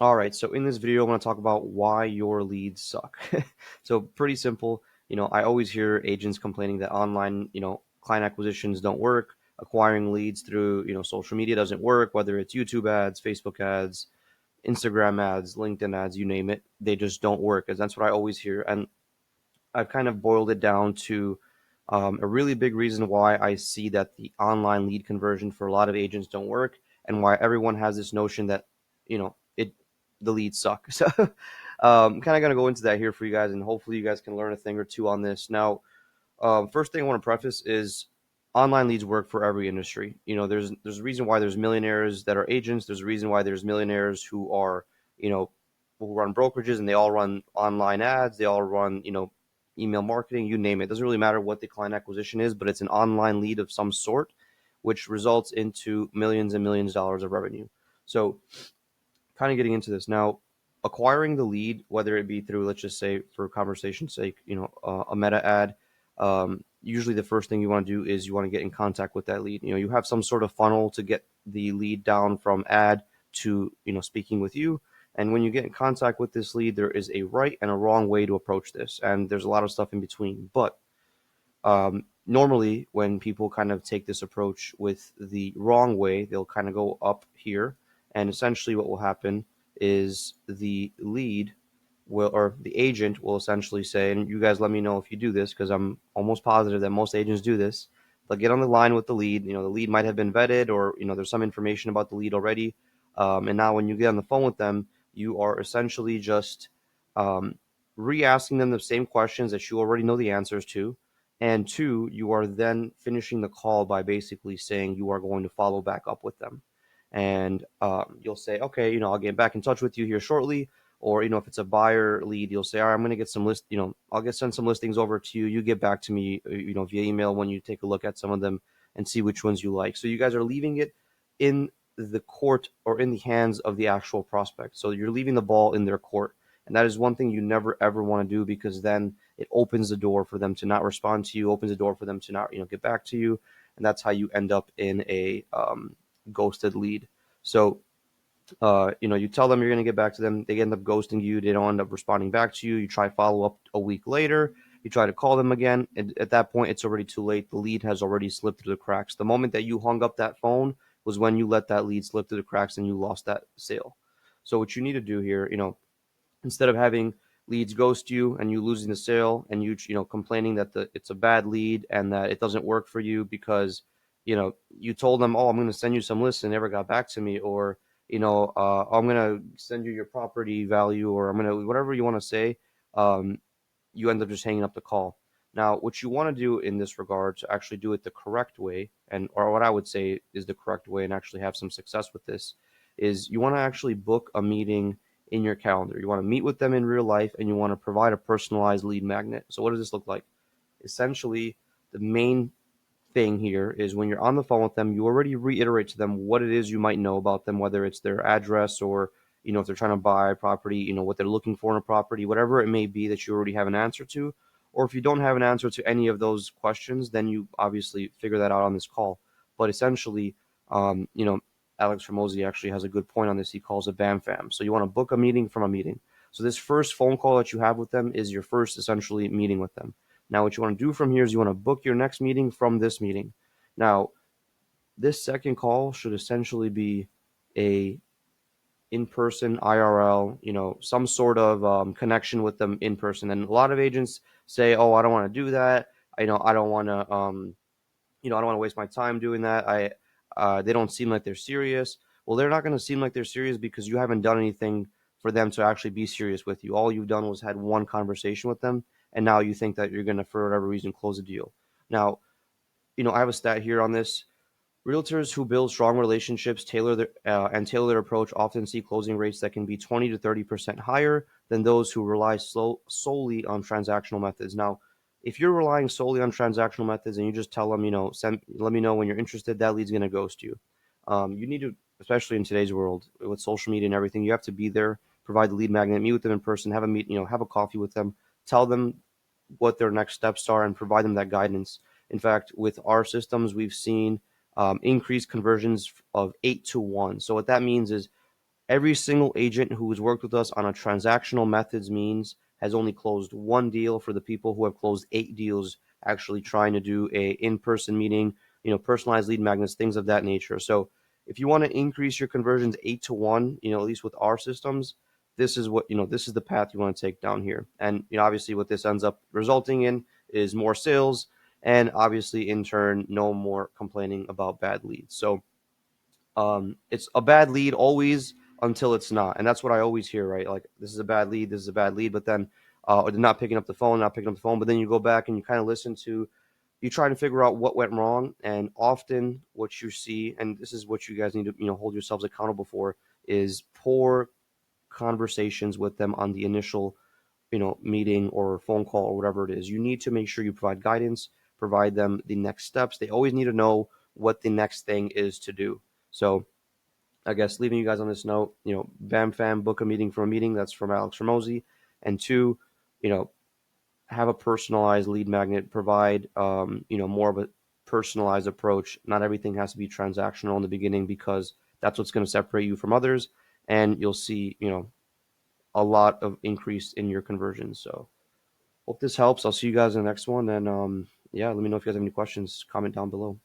All right, so in this video, I want to talk about why your leads suck. So pretty simple. I always hear agents complaining that online, client acquisitions don't work. Acquiring leads through, social media doesn't work, whether it's YouTube ads, Facebook ads, Instagram ads, LinkedIn ads, you name it. They just don't work, and that's what I always hear. And I've kind of boiled it down to a really big reason why I see that the online lead conversion for a lot of agents don't work, and why everyone has this notion that the leads suck. So, kind of gonna go into that here for you guys, and hopefully you guys can learn a thing or two on this. Now, first thing I want to preface is online leads work for every industry. There's a reason why there's millionaires that are agents. There's a reason why there's millionaires who are you know who run brokerages, and they all run online ads. They all run email marketing. You name it. It doesn't really matter what the client acquisition is, but it's an online lead of some sort, which results into millions and millions of dollars of revenue. So, kind of getting into this now, acquiring the lead, whether it be through, let's just say, for conversation's sake, a meta ad. Usually, the first thing you want to do is you want to get in contact with that lead. You have some sort of funnel to get the lead down from ad to speaking with you. And when you get in contact with this lead, there is a right and a wrong way to approach this, and there's a lot of stuff in between. But normally, when people kind of take this approach with the wrong way, they'll kind of go up here, and essentially, what will happen is the lead will, or the agent will essentially say, and you guys let me know if you do this, because I'm almost positive that most agents do this. They'll get on the line with the lead. The lead might have been vetted, or there's some information about the lead already. And now, when you get on the phone with them, you are essentially just um, re-asking them the same questions that you already know the answers to. And two, you are then finishing the call by basically saying you are going to follow back up with them. And you'll say, okay, I'll get back in touch with you here shortly. Or, if it's a buyer lead, you'll say, all right, I'm going to get some send some listings over to you. You get back to me, via email when you take a look at some of them and see which ones you like. So you guys are leaving it in the court, or in the hands of the actual prospect. So you're leaving the ball in their court. And that is one thing you never ever want to do, because then it opens the door for them to not respond to you, opens the door for them to not, get back to you. And that's how you end up in a ghosted lead. So, you tell them you're going to get back to them. They end up ghosting you. They don't end up responding back to you. You try follow up a week later. You try to call them again. And at that point, it's already too late. The lead has already slipped through the cracks. The moment that you hung up that phone was when you let that lead slip through the cracks and you lost that sale. So what you need to do here, instead of having leads ghost you and you losing the sale, and you complaining that it's a bad lead and that it doesn't work for you because you told them, oh, I'm going to send you some lists, and never got back to me, or I'm going to send you your property value, or I'm going to, whatever you want to say, um, you end up just hanging up the call. Now, what you want to do in this regard to actually do it the correct way, and or what I would say is the correct way, and actually have some success with this, is you want to actually book a meeting in your calendar. You want to meet with them in real life, and you want to provide a personalized lead magnet. So what does this look like? Essentially, the main thing here is when you're on the phone with them, you already reiterate to them what it is you might know about them, whether it's their address, or if they're trying to buy a property, what they're looking for in a property, whatever it may be that you already have an answer to. Or if you don't have an answer to any of those questions, then you obviously figure that out on this call. But essentially, Alex Ramosi actually has a good point on this. He calls it BAM fam. So you want to book a meeting from a meeting. So this first phone call that you have with them is your first essentially meeting with them. Now, what you want to do from here is you want to book your next meeting from this meeting. Now, this second call should essentially be a in-person IRL, some sort of connection with them in person. And a lot of agents say, "Oh, I don't want to do that. I don't want to, I don't want to waste my time doing that. They don't seem like they're serious." Well, they're not going to seem like they're serious because you haven't done anything for them to actually be serious with you. All you've done was had one conversation with them, and now you think that you're going to, for whatever reason, close a deal. Now, I have a stat here on this. Realtors who build strong relationships tailor their approach often see closing rates that can be 20 to 30% higher than those who rely solely on transactional methods. Now, if you're relying solely on transactional methods and you just tell them, let me know when you're interested, that lead's going to ghost you. You need to, especially in today's world with social media and everything, you have to be there, provide the lead magnet, meet with them in person, have a meet, have a coffee with them, tell them what their next steps are, and provide them that guidance. In fact, with our systems, we've seen increased conversions of 8 to 1. So what that means is Every single agent who has worked with us on a transactional methods means has only closed one deal for the people who have closed 8 deals actually trying to do a in-person meeting, personalized lead magnets, things of that nature. So if you want to increase your conversions 8 to 1, at least with our systems, this is the path you want to take down here. And obviously what this ends up resulting in is more sales and obviously in turn no more complaining about bad leads. So it's a bad lead always until it's not, and that's what I always hear, right? Like, this is a bad lead, this is a bad lead, but then or they're not picking up the phone, not picking up the phone. But then you go back and you kind of listen to, you try to figure out what went wrong, and often what you see, and this is what you guys need to hold yourselves accountable for, is poor conversations with them on the initial meeting or phone call or whatever it is. You need to make sure you provide guidance, provide them the next steps. They always need to know what the next thing is to do. So I guess leaving you guys on this note, Bam Fam, book a meeting for a meeting. That's from Alex Ramosi. And two, you know, have a personalized lead magnet. Provide, more of a personalized approach. Not everything has to be transactional in the beginning, because that's what's going to separate you from others. And you'll see, a lot of increase in your conversions. So hope this helps. I'll see you guys in the next one. And yeah, let me know if you guys have any questions. Comment down below.